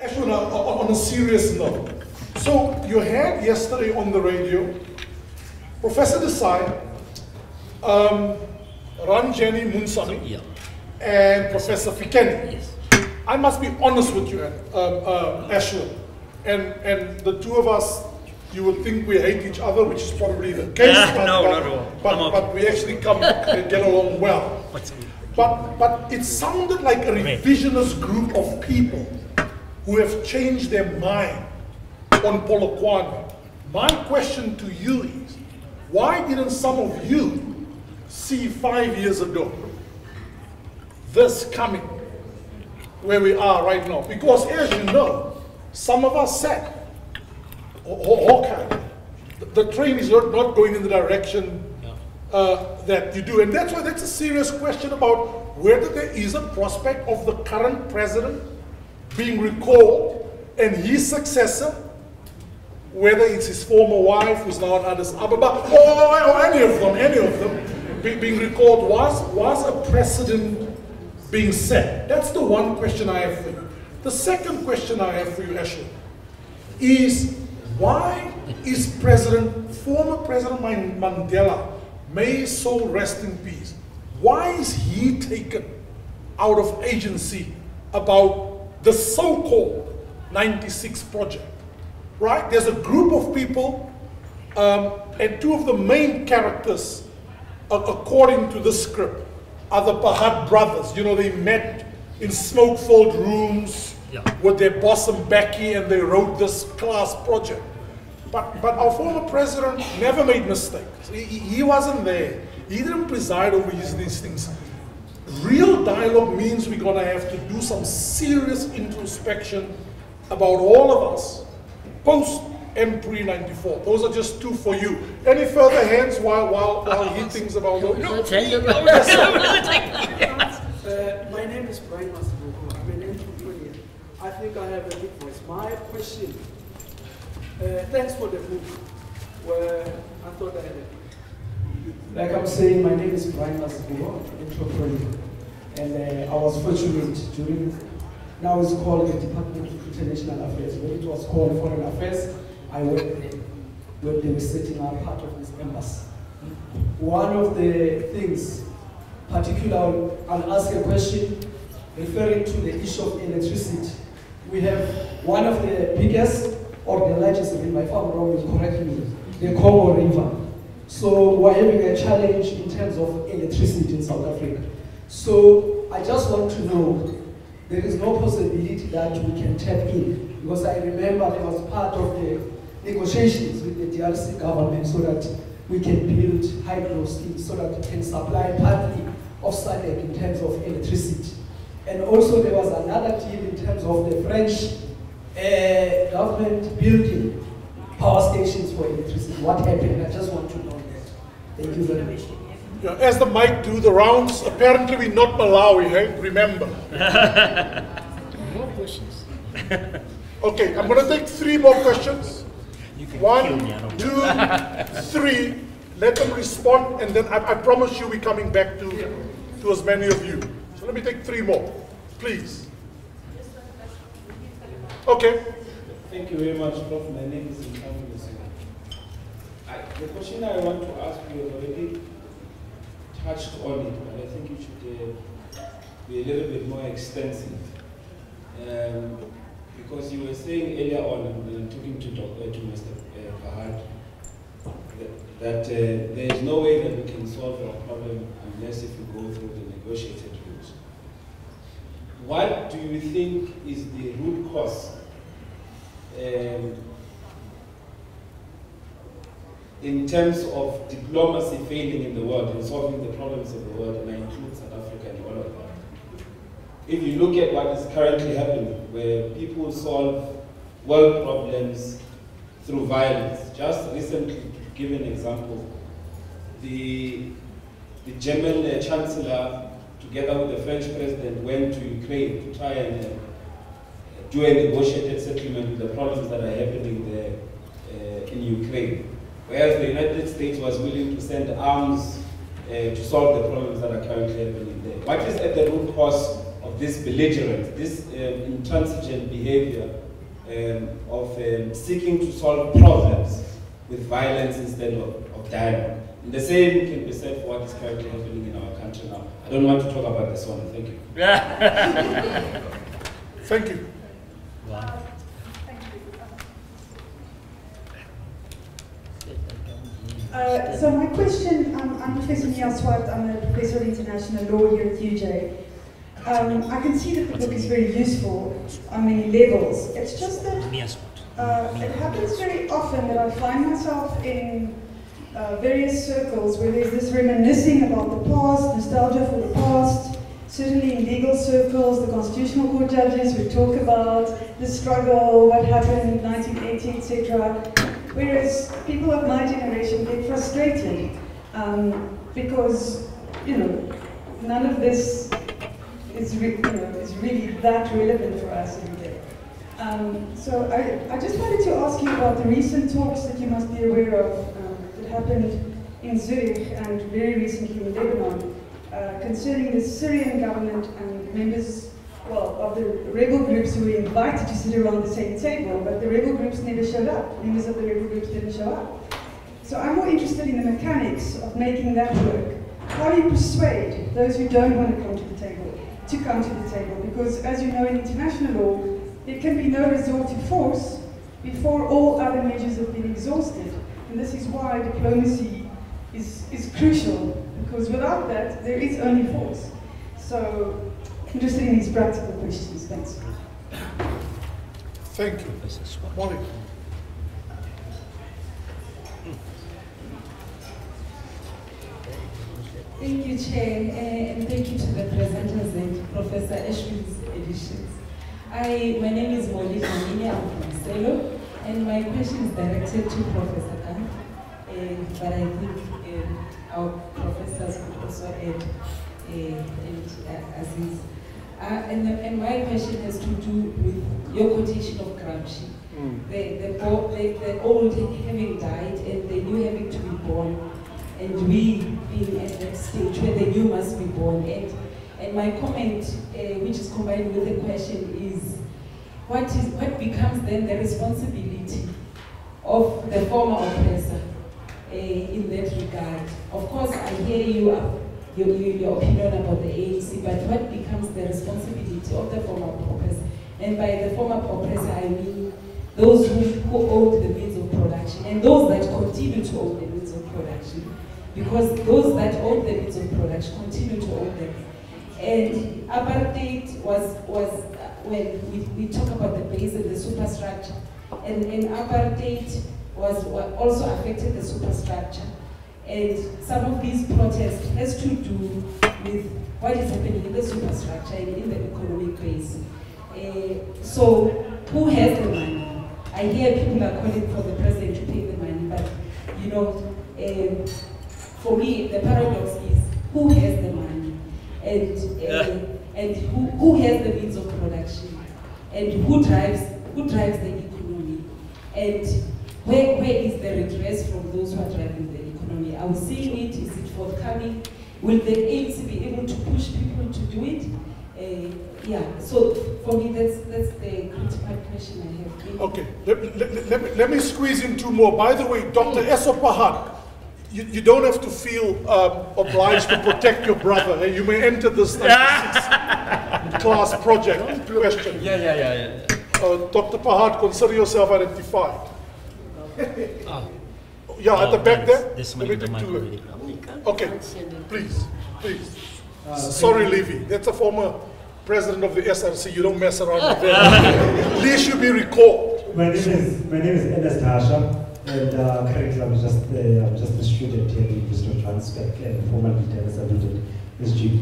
Actually, on a serious note, so you had yesterday on the radio Professor Desai, Ranjani Munsami, Yeah. and Professor Fikeni. Yes. I must be honest with you, Ashwin, and the two of us, you would think we hate each other, which is probably the case. No, not at all. But we actually get along well. But it sounded like a revisionist group of people who have changed their mind on Polokwane. My question to you is, why didn't some of you see 5 years ago this coming where we are right now? Because as you know, some of us said, Hawkeye, the train is not going in the direction that you do. And that's why that's a serious question about whether there is a prospect of the current president being recalled and his successor, whether it's his former wife who's now in Addis Ababa, or any of them being recalled. Was a precedent being set? That's the one question I have for you. The second question I have for you, Ashley, is why is former President Mandela, may his soul rest in peace, why is he taken out of agency about the so-called 96 project, right? There's a group of people, and two of the main characters, according to the script, are the Pahad brothers. You know, they met in smoke-filled rooms with their boss Mbeki, and they wrote this class project. But our former president never made mistakes. He wasn't there. He didn't preside over these things. Real dialogue means we're going to have to do some serious introspection about all of us post and pre-94. Those are just two for you. Any further hands while he thinks about those? No, tell you. My name is Brian Masbuko. I'm an entrepreneur. I think I have a big voice. My question, thanks for the book, where I thought I had it. Like I'm saying, my name is Brian Masbuko, entrepreneur. And I was fortunate during, now it's called the Department of International Affairs. When it was called Foreign Affairs, I went there when they were setting up part of this embassy. One of the things, particularly, I'll ask a question referring to the issue of electricity. We have one of the biggest or the largest, if I'm wrong, is correct me, the Congo River. So we're having a challenge in terms of electricity in South Africa. So I just want to know, there is no possibility that we can tap in, because I remember there was part of the negotiations with the DRC government so that we can build hydro steel so that we can supply partly of SADC in terms of electricity. And also there was another deal in terms of the French government building power stations for electricity. What happened? I just want to know that. Thank you very much. Yeah, as the mic do the rounds, apparently we're not Malawi, hey? Remember. More questions. Okay, I'm going to take 3 more questions. 1, 2, 3. Let them respond, and then I promise you we're coming back to as many of you. So let me take 3 more, please. Okay. Thank you very much, Prof. My name is Insurgent Diplomat. The question I want to ask you has already touched on it, but I think it should be a little bit more extensive. Because you were saying earlier on, when talking to Mr. Pahad, that there is no way that we can solve our problem unless if we go through the negotiated route. What do you think is the root cause in terms of diplomacy failing in the world and solving the problems of the world, and I include South Africa in all of that? If you look at what is currently happening, where people solve world problems through violence. Just recently, to give an example, the German Chancellor, together with the French President, went to Ukraine to try and do a negotiated settlement with the problems that are happening there in Ukraine. Whereas the United States was willing to send arms to solve the problems that are currently happening there. What is at the root cause of this belligerence, this intransigent behavior of seeking to solve problems with violence instead of dialogue. And the same can be said for what is currently happening in our country now. I don't want to talk about this one. Thank you. Thank you. Wow. So my question, I'm Professor Nia Swart, I'm a Professor of International Law here at UJ. I can see that the book is very useful on many levels. It's just that it happens very often that I find myself in various circles where there's this reminiscing about the past, nostalgia for the past. Certainly in legal circles, the Constitutional Court judges would talk about the struggle, what happened in 1980, etc. Whereas people of my generation get frustrated because, none of this is really that relevant for us every day. So I just wanted to ask you about the recent talks that you must be aware of that happened in Zurich and very recently in Lebanon concerning the Syrian government and members of the rebel groups who were invited to sit around the same table, but the rebel groups never showed up. Members of the rebel groups didn't show up. So I'm more interested in the mechanics of making that work. How do you persuade those who don't want to come to the table to come to the table? Because as you know, in international law, there can be no resort to force before all other measures have been exhausted. And this is why diplomacy is crucial, because without that, there is only force. So, interested in these practical questions. Thanks. Thank you. Molly. Thank you, Chair, and thank you to the presenters and Professor Ashwin's editions. My name is Molly Kamini, I'm from Selo, and my question is directed to Professor Khan, but I think our professors would also add, and Aziz. And my question has to do with your quotation of Gramsci. The old having died and the new having to be born, and we being at that stage where the new must be born. And my comment, which is combined with the question, is what becomes then the responsibility of the former oppressor in that regard? Of course, I hear your opinion about the ANC, but what becomes the responsibility of the former oppressor? And by the former oppressor, I mean those who own the means of production and those that continue to own the means of production. Because those that own the means of production continue to own them. And apartheid was when we talk about the base and the superstructure, and apartheid was what also affected the superstructure. And some of these protests has to do with what is happening in the superstructure and in the economic base. So who has the money? I hear people are calling for the president to pay the money, but for me the paradox is who has the money, and who has the means of production, and who drives the economy, and where is the redress from those who are driving the economy? Are we seeing it? Is it forthcoming? Will the ANC be able to push people to do it? So for me, that's the critical question I have. Okay, let me squeeze in two more. By the way, Dr. Aziz Pahad, you don't have to feel obliged to protect your brother. You may enter this 96 class project question. Yeah. Dr. Pahad, consider yourself identified. At the back there. Okay, please. Sorry, Levy. That's a former president of the SRC. You don't mess around with that. At least you be recalled. My name is Enes Tasha, and currently I'm just a student here at the University of Johannesburg, and formerly as I did SG.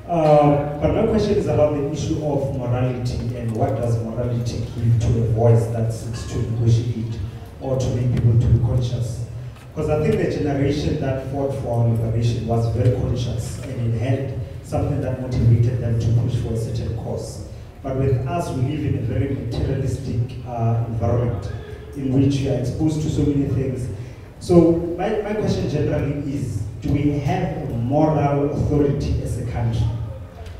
But my question is about the issue of morality, and what does morality give to a voice that seeks to negotiate or to make people to be conscious? Because I think the generation that fought for our liberation was very conscious, and it had something that motivated them to push for a certain cause. But with us, we live in a very materialistic environment in which you are exposed to so many things. So my question generally is, do we have a moral authority as a country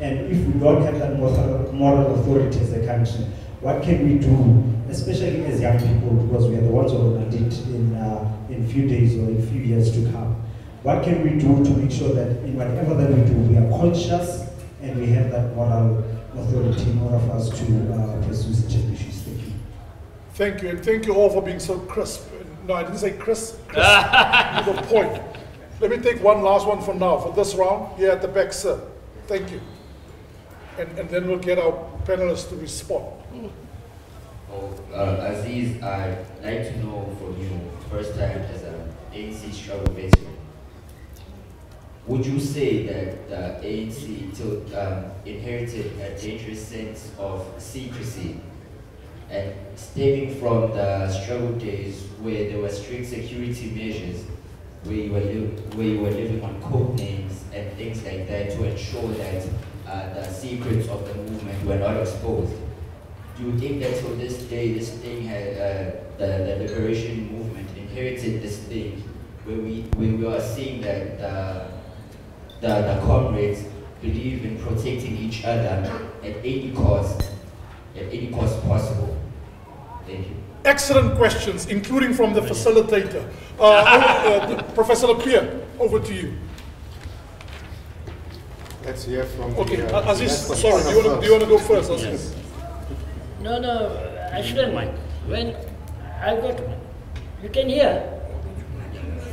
And if we don't have that moral authority as a country, what can we do, especially as young people, because we are the ones who are going to lead in few days or in few years to come? What can we do to make sure that in whatever that we do, we are conscious and we have that moral authority in order for us to pursue such issues? Thank you. Thank you, and thank you all for being so crisp. No, I didn't say crisp, to the point. Let me take one last one for now, for this round, here at the back, sir. Thank you. And then we'll get our panelists to respond. Aziz, I'd like to know from you, first time as an ANC struggle veteran, would you say that the ANC inherited a dangerous sense of secrecy, and stemming from the struggle days where there were strict security measures, where you were living on code names and things like that to ensure that the secrets of the movement were not exposed? Do you think that till this day, this thing had, the liberation movement inherited this thing where we are seeing that the comrades believe in protecting each other at any cost possible? Thank you. Excellent questions, including from the facilitator. Professor Lapierre, over to you. Let's hear from okay, Aziz, sorry, do you want to go first? Aziz? Yes. No, I shouldn't mind. When I got, you can hear?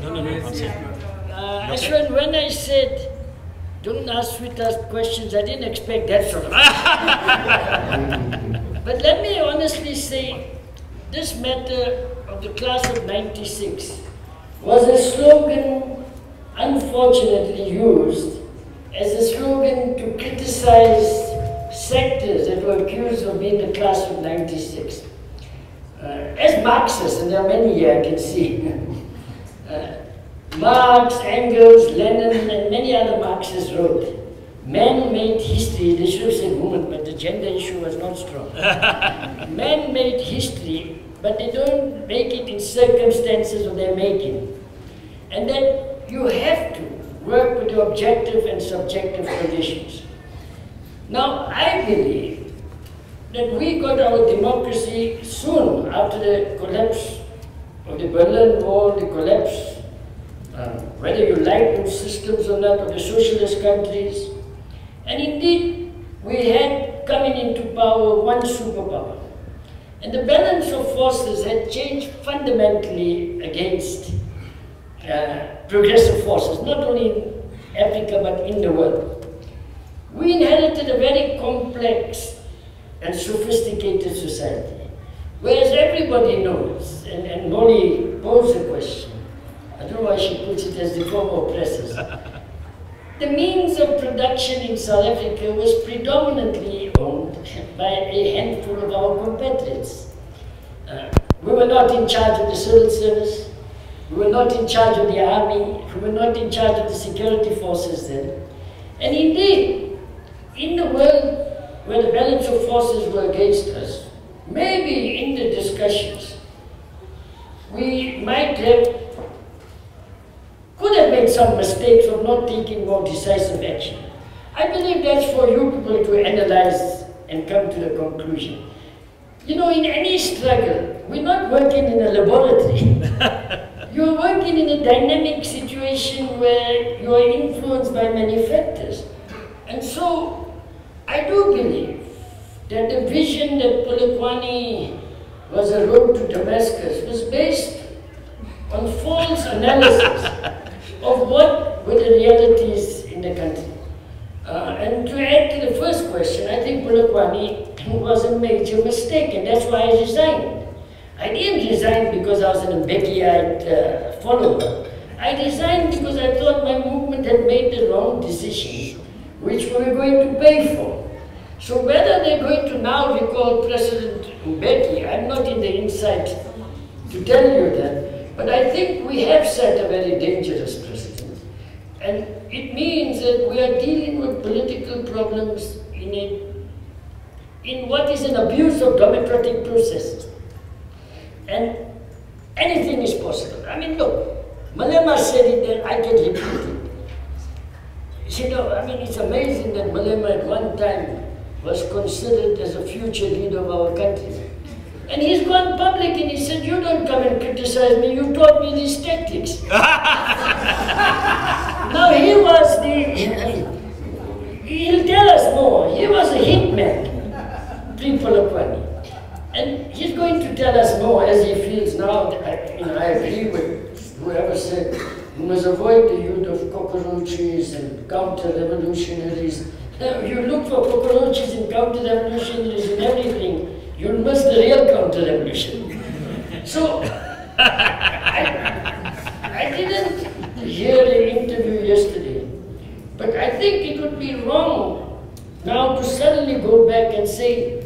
No, I'm saying. Ashwin, when I said, don't ask sweet-ass questions, I didn't expect that sort of But let me honestly say, this matter of the class of '96 was a slogan unfortunately used as a slogan to criticize sectors that were accused of being the class of '96. As Marxists, and there are many here I can see, Marx, Engels, Lenin, and many other Marxists wrote, men made history, they should have said woman, but the gender issue was not strong. Men made history, but they don't make it in circumstances of their making. And then you have to work with the objective and subjective conditions. Now, I believe that we got our democracy soon after the collapse of the Berlin Wall, the collapse, whether you like those systems or not, of the socialist countries. And indeed, we had coming into power one superpower. And the balance of forces had changed fundamentally against progressive forces, not only in Africa but in the world. We inherited a very complex and sophisticated society, whereas everybody knows, and Molly posed the question, I don't know why she puts it as the former oppressors. The means of production in South Africa was predominantly owned by a handful of our compatriots. We were not in charge of the civil service, we were not in charge of the army, we were not in charge of the security forces then. And indeed, in the world where the balance of forces were against us, maybe in the discussions, we could have made some mistakes of not taking more decisive action. I believe that's for you people to analyze and come to the conclusion. You know, in any struggle, we're not working in a laboratory. You're working in a dynamic situation where you are influenced by many factors. And so, I do believe that the vision that Polokwane was a road to Damascus was based on false analysis of what were the realities in the country. And to add to the first question, I think Polokwane was a major mistake, and that's why I resigned. I didn't resign because I was an Mbekiite follower. I resigned because I thought my movement had made the wrong decisions, which we were going to pay for. So whether they're going to now recall President Mbeki, I'm not in the inside to tell you that, but I think we have set a very dangerous precedent. And it means that we are dealing with political problems in what is an abuse of democratic processes. And anything is possible. I mean, look, Malema said it, and I can repeat it. You know, I mean, it's amazing that Malema at one time was considered as a future leader of our country. And he's gone public and he said, you don't come and criticize me, you taught me these tactics. Now he was he'll tell us more, he was a hitman, pre-Polokwane. And he's going to tell us more as he feels now. I agree with whoever said, we must avoid the use of cockroaches and counter-revolutionaries. You look for cockroaches and counter-revolutionaries and everything, you'll miss the real counter-revolution. So, I didn't hear the interview yesterday, but I think it would be wrong now to suddenly go back and say,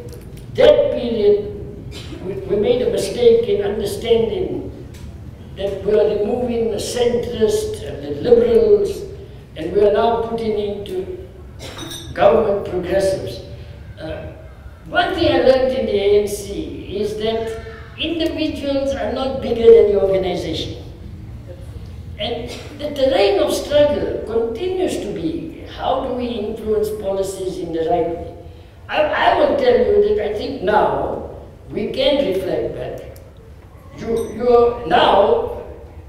that period, we made a mistake in understanding that we are removing the centrists and the liberals, and we are now putting into government progressives. One thing I learned in the ANC is that individuals are not bigger than the organization. And the terrain of struggle continues to be, how do we influence policies in the right way? I will tell you that I think now we can reflect back. Now,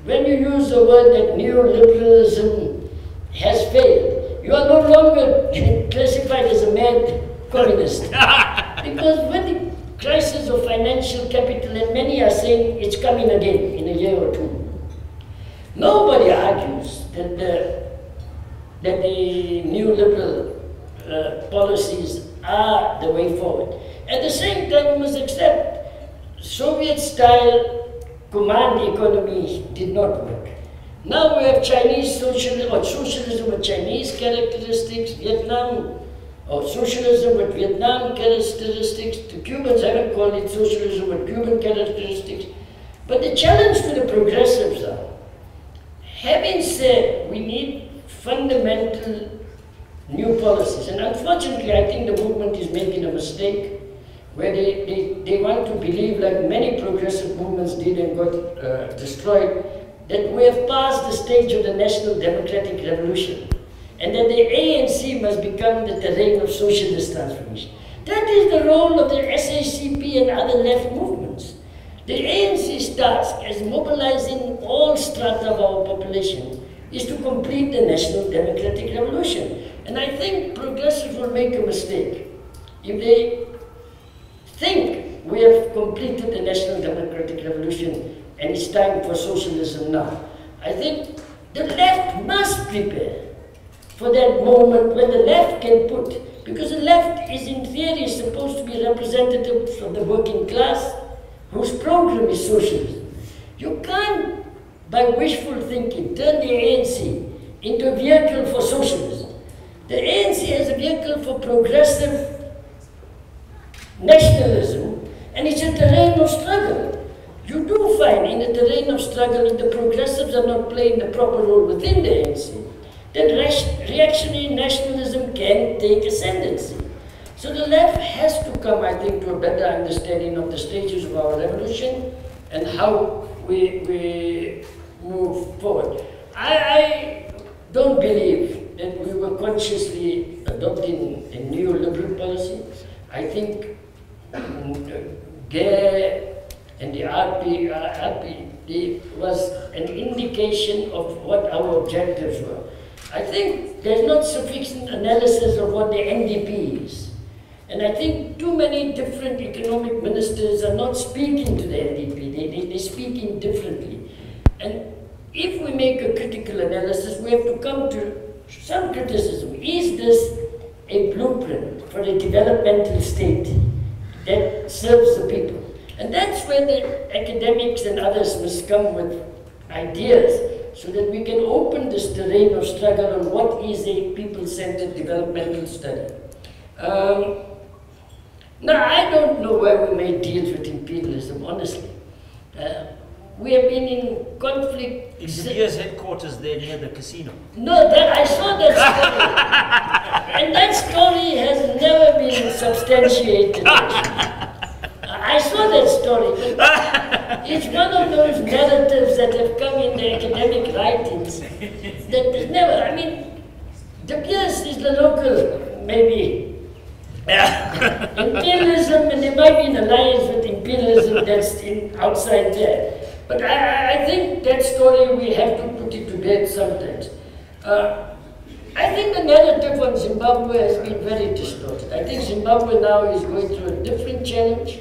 when you use the word that neoliberalism has failed, you are no longer classified as a mad communist. Because when the crisis of financial capital, and many are saying it's coming again in a year or two, nobody argues that the neoliberal policies are the way forward. At the same time, we must accept Soviet-style command economy did not work. Now we have Chinese socialism, or socialism with Chinese characteristics, Vietnam, or socialism with Vietnam characteristics. The Cubans haven't called it socialism with Cuban characteristics. But the challenge to the progressives are, having said we need fundamental new policies, and unfortunately I think the movement is making a mistake where they want to believe, like many progressive movements did and got destroyed, that we have passed the stage of the national democratic revolution and that the ANC must become the terrain of socialist transformation. That is the role of the SACP and other left movements. The ANC's task as mobilizing all strata of our population is to complete the national democratic revolution. And I think progressives will make a mistake if they think we have completed the national democratic revolution and it's time for socialism now. I think the left must prepare for that moment when the left can put, because the left is in theory supposed to be representatives of the working class whose program is socialism. You can't, by wishful thinking, turn the ANC into a vehicle for socialism. The ANC has a vehicle for progressive nationalism, and it's a terrain of struggle. You do find in the terrain of struggle that the progressives are not playing the proper role within the ANC, that reactionary nationalism can take ascendancy. So the left has to come, I think, to a better understanding of the stages of our revolution and how we move forward. I don't believe that we were consciously adopting a neoliberal policy. I think GARE and the RP was an indication of what our objectives were. I think there's not sufficient analysis of what the NDP is. And I think too many different economic ministers are not speaking to the NDP. They're speaking differently. And if we make a critical analysis, we have to come to some criticism. Is this a blueprint for a developmental state that serves the people? And that's where the academics and others must come with ideas so that we can open this terrain of struggle on what is a people-centered developmental study. Now, I don't know why we made deals with imperialism, honestly. We have been in conflict. Is the US headquarters there near the casino? No, I saw that story. And that story has never been substantiated. I saw that story, but it's one of those narratives that have come in the academic writings that never, I mean, De Beers is the local, maybe, imperialism, and there might be an alliance with imperialism that's outside there. But I think that story, we have to put it to bed sometimes. I think the narrative on Zimbabwe has been very distorted. I think Zimbabwe now is going through a different challenge.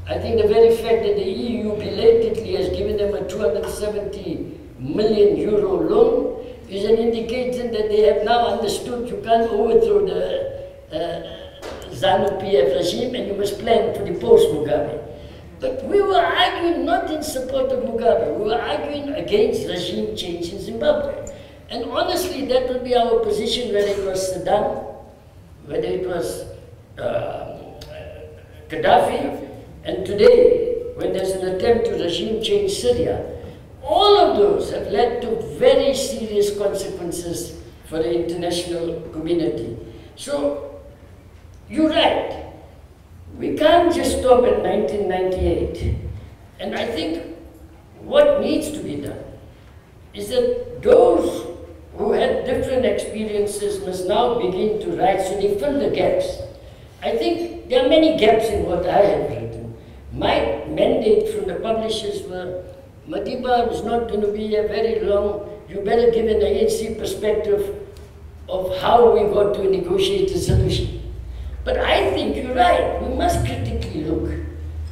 I think the very fact that the EU belatedly has given them a 270 million euro loan is an indication that they have now understood you can't overthrow the ZANU-PF regime and you must plan for the post-Mugabe. But we were arguing not in support of Mugabe, we were arguing against regime change in Zimbabwe. And honestly, that would be our position whether it was Saddam, whether it was Gaddafi, and today, when there's an attempt to regime change Syria. All of those have led to very serious consequences for the international community. So, you're right. We can't just stop at 1998. And I think what needs to be done is that those who had different experiences must now begin to write so they fill the gaps. I think there are many gaps in what I have written. My mandate from the publishers were, Madiba is not going to be a very long, you better give an ANC perspective of how we got to negotiate a solution. But I think you're right, we must critically look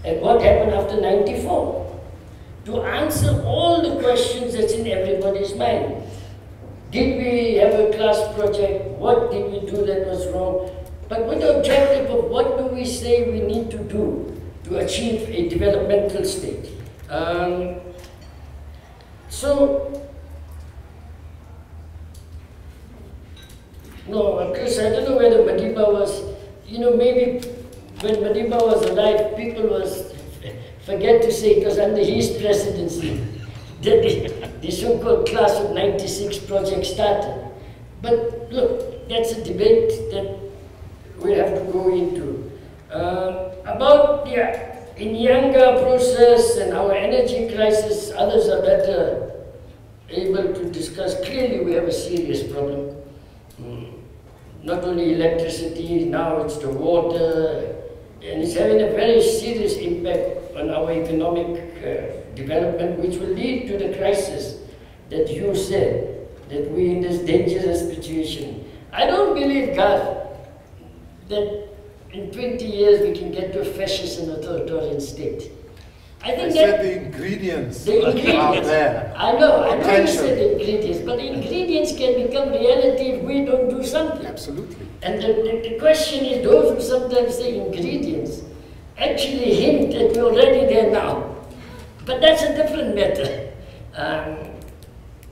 at what happened after '94 to answer all the questions that's in everybody's mind. Did we have a class project? What did we do that was wrong? But with the objective of what do we say we need to do to achieve a developmental state. No, Chris, I don't know whether Madiba was, maybe when Madiba was alive, people forget to say it was under his presidency that the so-called class of '96 project started. But look, that's a debate that we have to go into. About the Inyanga process and our energy crisis, others are better able to discuss. Clearly we have a serious problem. Not only electricity, now it's the water, and it's having a very serious impact on our economic development, which will lead to the crisis that you said, that we're in this dangerous situation. I don't believe, Garth, that in 20 years we can get to a fascist and authoritarian state. I think said the ingredients are there. I know you said the ingredients, but the ingredients can become reality if we don't do something. Absolutely. And the question is, those who sometimes say ingredients actually hint that we're already there now. But that's a different matter.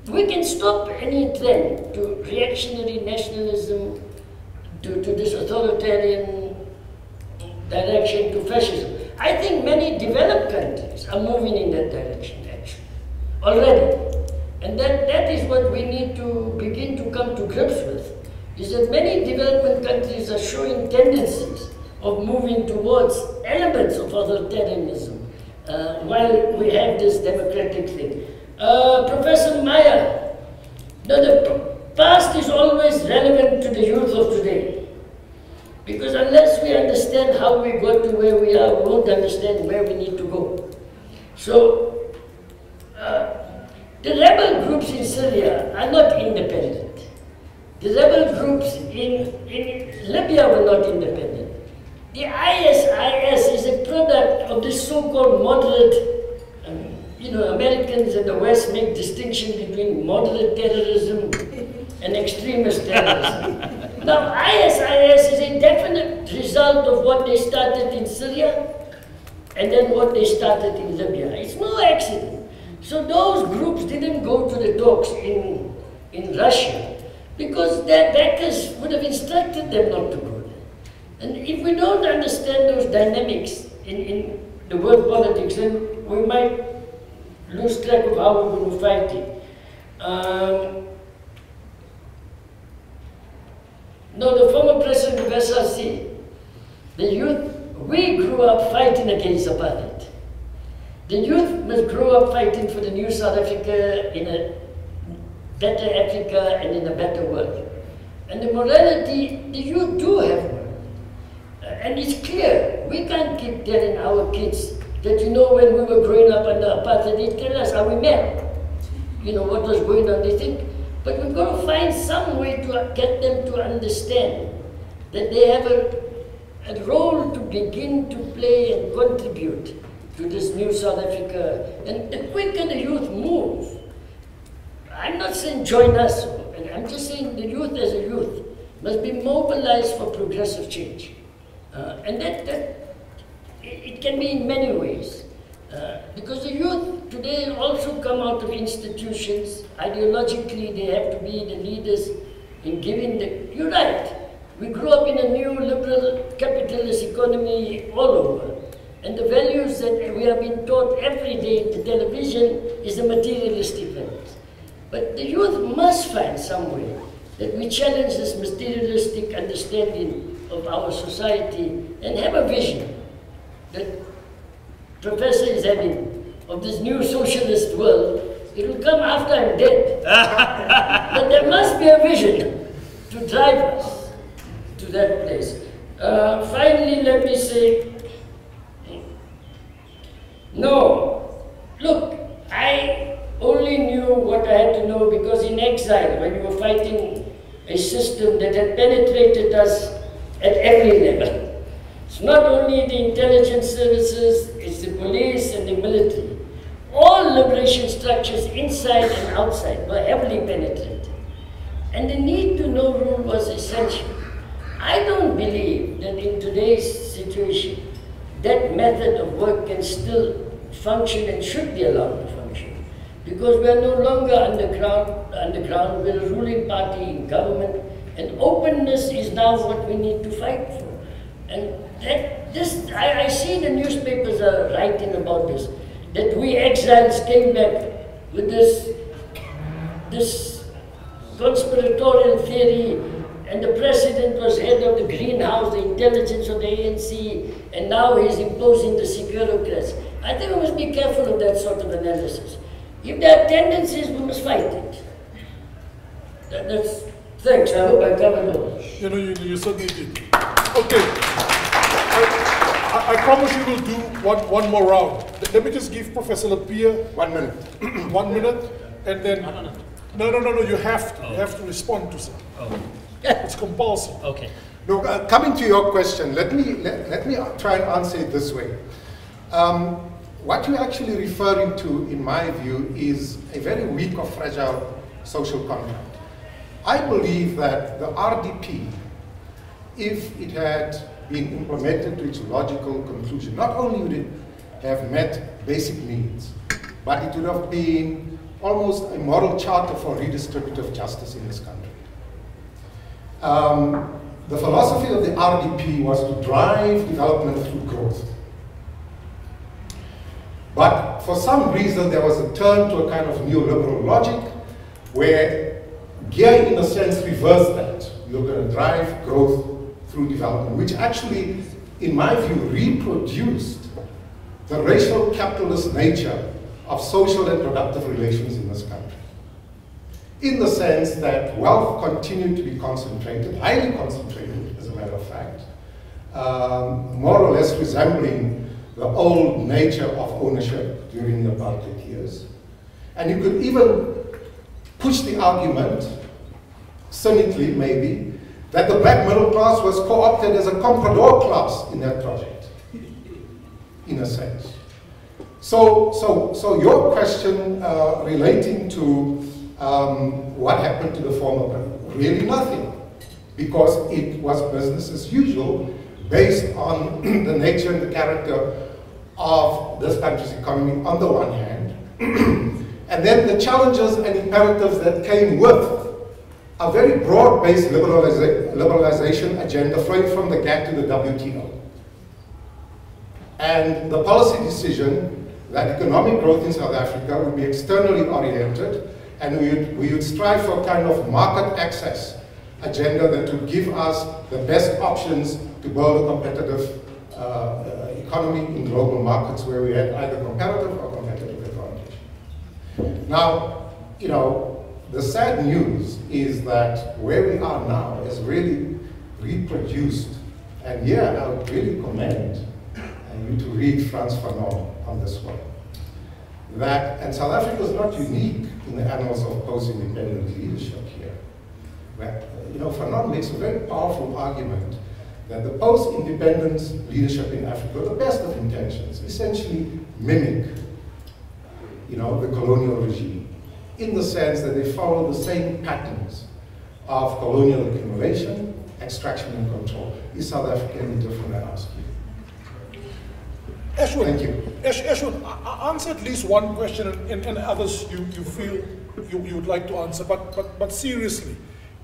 We can stop any trend to reactionary nationalism, to this authoritarian direction, to fascism. I think many developed countries are moving in that direction, actually, already. And that is what we need to begin to come to grips with, is that many development countries are showing tendencies of moving towards elements of authoritarianism, while we have this democratic thing. Professor Meyer, the past is always relevant to the youth of today. Because unless we understand how we got to where we are, we won't understand where we need to go. So, the rebel groups in Syria are not independent. The rebel groups in Libya were not independent. The ISIS is a product of this so-called moderate, Americans in the West make distinction between moderate terrorism and extremist terrorism. Now, ISIS is a definite result of what they started in Syria and then what they started in Libya. It's no accident. So those groups didn't go to the talks in Russia because their backers would have instructed them not to go there. And if we don't understand those dynamics in the world politics, then we might lose track of how we're going to fight it. No, the former president of SARChi, the youth, we grew up fighting against apartheid. The youth must grow up fighting for the new South Africa, in a better Africa and in a better world. And the morality, the youth do have one. And it's clear, we can't keep telling our kids that, you know, when we were growing up under apartheid, they tell us how we met. You know, what was going on, they think. But we've got to find some way to get them to understand that they have a role to begin to play and contribute to this new South Africa. And the quicker the youth move, I'm not saying join us, I'm just saying the youth as a youth must be mobilized for progressive change. And it can be in many ways. Because the youth today also come out of institutions. Ideologically, they have to be the leaders in giving the... You're right. We grew up in a new liberal capitalist economy all over. And the values that we have been taught every day in the television is the materialistic values. But the youth must find some way that we challenge this materialistic understanding of our society and have a vision that Professor is having of this new socialist world. It will come after I'm dead. But there must be a vision to drive us to that place. Finally, let me say, no, look, I only knew what I had to know because in exile, when you were fighting a system that had penetrated us at every level. It's not only the intelligence services, it's the police and the military. All liberation structures inside and outside were heavily penetrated. And the need to know rule was essential. I don't believe that in today's situation, that method of work can still function and should be allowed to function. Because we are no longer underground, we're a ruling party in government, and openness is now what we need to fight for. And I see the newspapers are writing about this, that we exiles came back with this conspiratorial theory, and the president was head of the greenhouse, the intelligence of the ANC, and now he's imposing the securocrats. I think we must be careful of that sort of analysis. If there are tendencies, we must fight it. Thanks, I hope I covered all. You know, you certainly did. Okay. I promise you will do one more round. Let me just give Professor Lapierre 1 minute. 1 minute, and then... No, you have to. You have to respond to something. Oh. It's compulsory. Okay. Look, coming to your question, let me try and answer it this way. What you're actually referring to, in my view, is a very weak or fragile social contract. I believe that the RDP, if it had been implemented to its logical conclusion, not only would it have met basic needs, but it would have been almost a moral charter for redistributive justice in this country. The philosophy of the RDP was to drive development through growth. But for some reason, there was a turn to a kind of neoliberal logic where GEAR, in a sense, reversed that. You're going to drive growth through development, which actually, in my view, reproduced the racial capitalist nature of social and productive relations in this country. In the sense that wealth continued to be concentrated, highly concentrated, as a matter of fact, more or less resembling the old nature of ownership during the apartheid years. And you could even push the argument, cynically maybe, that the black middle class was co-opted as a comprador class in that project, in a sense. So your question relating to what happened to the former, really nothing, because it was business as usual based on the nature and the character of this country's economy on the one hand, and then the challenges and imperatives that came with a very broad-based liberalization agenda flowing from the GATT to the WTO. And the policy decision that economic growth in South Africa would be externally oriented, and we would strive for a kind of market access agenda that would give us the best options to build a competitive economy in global markets where we had either comparative or competitive advantage. Now, you know, the sad news is that where we are now is really reproduced, and here I would really commend you to read Frans Fanon on this one. And South Africa is not unique in the annals of post-independent leadership here. Fanon makes a very powerful argument that the post-independence leadership in Africa, with the best of intentions, essentially mimic, the colonial regime, in the sense that they follow the same patterns of colonial accumulation, extraction and control. Is South Africa any different, I ask you? Ashwin, thank you. Ashwin, answer at least one question, and others you feel you would like to answer. But seriously,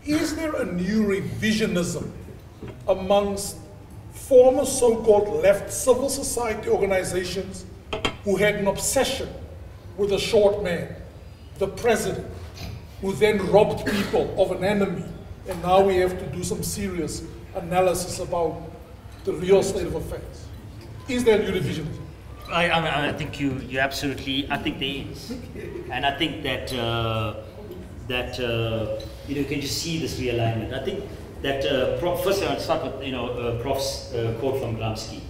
is there a new revisionism amongst former so-called left civil society organizations who had an obsession with a short man, the president, who then robbed people of an enemy, and now we have to do some serious analysis about the real state of affairs? Is there new revisionism? I think you absolutely, I think there is. And I think that, you can just see this realignment. I think that, first I want to start with, Prof's quote from Gramsci.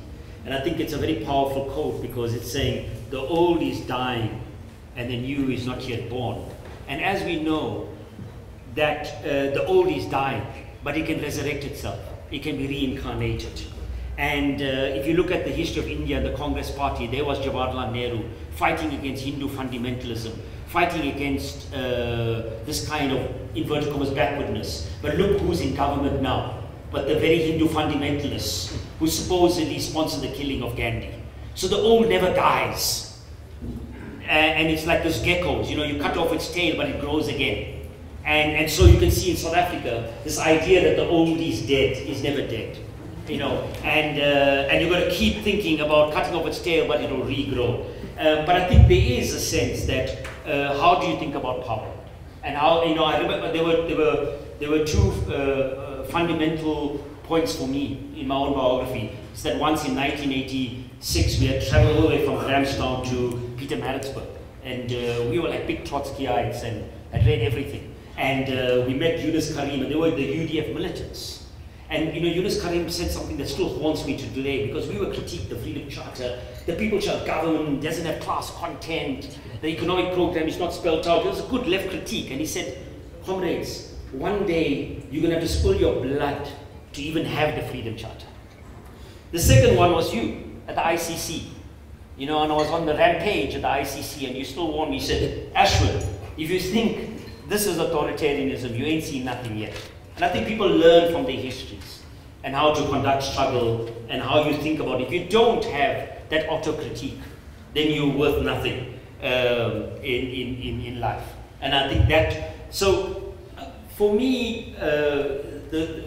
And I think it's a very powerful quote because it's saying the old is dying and the new is not yet born. And as we know, that the old is dying, but it can resurrect itself. It can be reincarnated. And if you look at the history of India and the Congress Party, there was Jawaharlal Nehru fighting against Hindu fundamentalism, fighting against this kind of, inverted commas, backwardness. But look who's in government now. But the very Hindu fundamentalists who supposedly sponsored the killing of Gandhi. So the old never dies. And it's like those geckos, you cut off its tail, but it grows again. And so you can see in South Africa, this idea that the old is dead is never dead. And you've got to keep thinking about cutting off its tail, but it'll regrow. But I think there is a sense that how do you think about power, and how I remember there were two fundamental points for me in my own biography. It's that once in 1986 we had traveled all the way from Grahamstown to Pietermaritzburg, and we were like big Trotskyites and had read everything. And we met Yunus Karim, and they were the UDF militants. And Yunus Karim said something that still haunts me to today, because we were critiqued the Freedom Charter, the people shall govern, doesn't have class content, the economic program is not spelled out. It was a good left critique, and he said, comrades, one day you're going to have to spill your blood to even have the Freedom Charter. The second one was you at the ICC. And I was on the rampage at the ICC, and you still warned me, you said, Ashwin, if you think this is authoritarianism, you ain't seen nothing yet. And I think people learn from their histories and how to conduct struggle and how you think about it. If you don't have that auto-critique, then you're worth nothing in life. And I think that, so for me,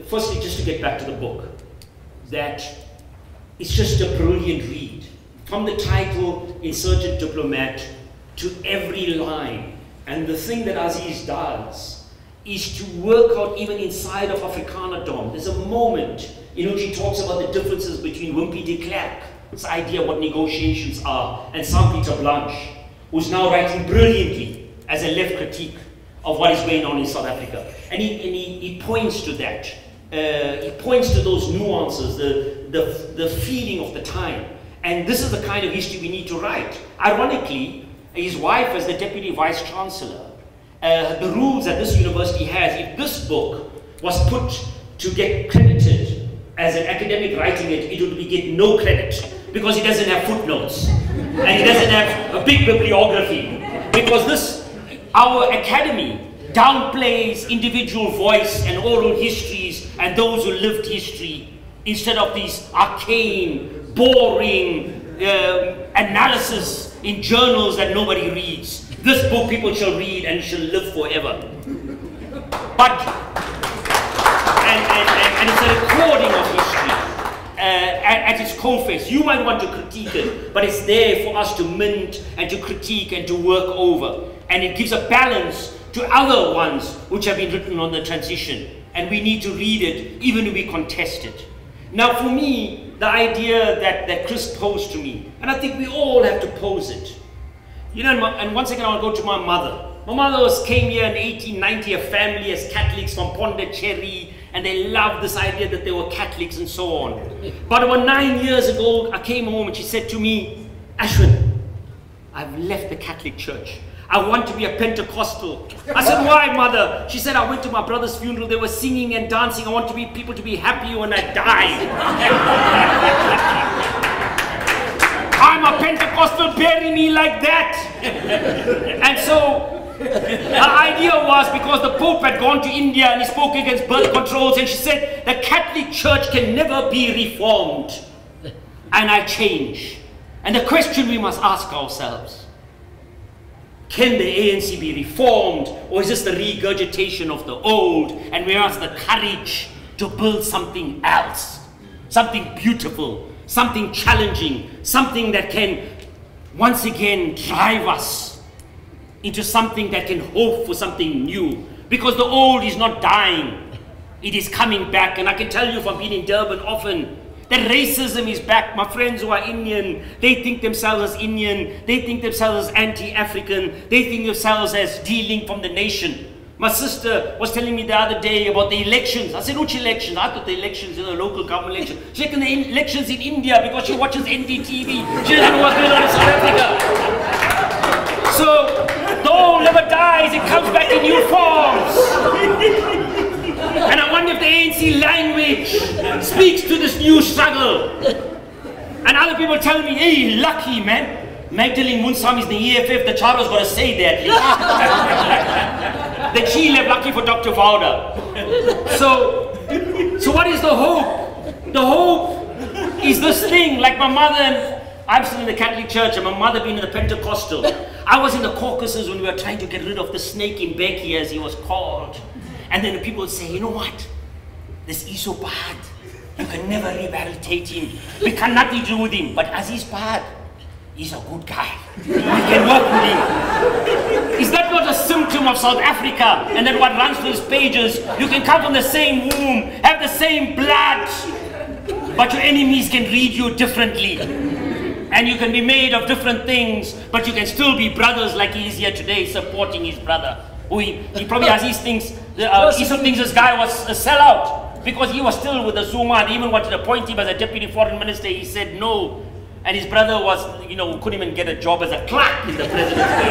firstly, just to get back to the book, that it's just a brilliant read. From the title, Insurgent Diplomat, to every line. And the thing that Aziz does is to work out even inside of Afrikanerdom. There's a moment in which he talks about the differences between Wimpy de Klerk, this idea of what negotiations are, and Saint-Peter Blanche, who's now writing brilliantly as a left critique of what is going on in South Africa. And he points to that. He points to those nuances, the feeling of the time. And this is the kind of history we need to write. Ironically, his wife, as the Deputy Vice-Chancellor, the rules that this university has, if this book was put to get credited as an academic writing it would get no credit, because it doesn't have footnotes and it doesn't have a big bibliography, because our academy downplays individual voice and oral histories and those who lived history, instead of these arcane, boring analysis in journals that nobody reads. This book people shall read and shall live forever. But, and it's a recording of history at its coalface. You might want to critique it, but it's there for us to mint and to critique and to work over. And it gives a balance to other ones which have been written on the transition. And we need to read it even if we contest it. Now for me, the idea that Chris posed to me, and I think we all have to pose it. And once again I'll go to my mother. My mother came here in 1890, a family as Catholics from Pondicherry, and they loved this idea that they were Catholics and so on. But about 9 years ago, I came home and she said to me, Ashwin, I've left the Catholic Church. I want to be a Pentecostal. I said, why, mother? She said, I went to my brother's funeral. They were singing and dancing. I want people to be happy when I die. I'm a Pentecostal, bury me like that. And so her idea was, because the Pope had gone to India and he spoke against birth controls, and she said, the Catholic Church can never be reformed. And I change. And the question we must ask ourselves, can the ANC be reformed, or is this the regurgitation of the old, and we have the courage to build something else, something beautiful, something challenging, something that can once again drive us into something that can hope for something new? Because the old is not dying, it is coming back. And I can tell you from being in Durban often, that racism is back. My friends who are Indian, they think themselves as Indian, they think themselves as anti-African, they think themselves as dealing from the nation. My sister was telling me the other day about the elections. I said, which elections? I thought the elections in the local government election. She said, the elections in India, because she watches NDTV. She doesn't know what's going on in South Africa. So, the old never dies, it comes back in new forms. And I wonder if the ANC language speaks to this new struggle. And other people tell me, hey, lucky man. Magdalene Munsam is the EFF, the Charo's got to say that. The Chile lucky for Dr. Vauda. So what is the hope? The hope is this thing, like my mother, and I'm still in the Catholic Church, and my mother being in the Pentecostal. I was in the Caucasus when we were trying to get rid of the snake in Beki, as he was called. And then the people would say, you know what? This Aziz Pahad, you can never rehabilitate him. We can nothing do with him. But Aziz Pahad, he's a good guy. We can work with him. Is that not a symptom of South Africa? And then what runs through his pages? You can come from the same womb, have the same blood, but your enemies can read you differently. And you can be made of different things, but you can still be brothers, like he is here today supporting his brother. He probably, Aziz thinks, Issa thinks this guy was a sellout because he was still with the Zuma. They even wanted to appoint him as a deputy foreign minister. He said no. And his brother was, couldn't even get a job as a clerk in the presidency.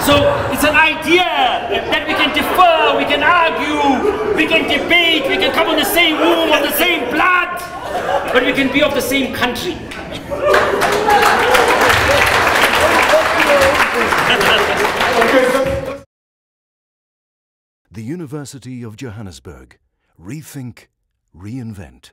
So it's an idea that we can defer, we can argue, we can debate, we can come on the same womb, of the same blood, but we can be of the same country. The University of Johannesburg. Rethink, reinvent.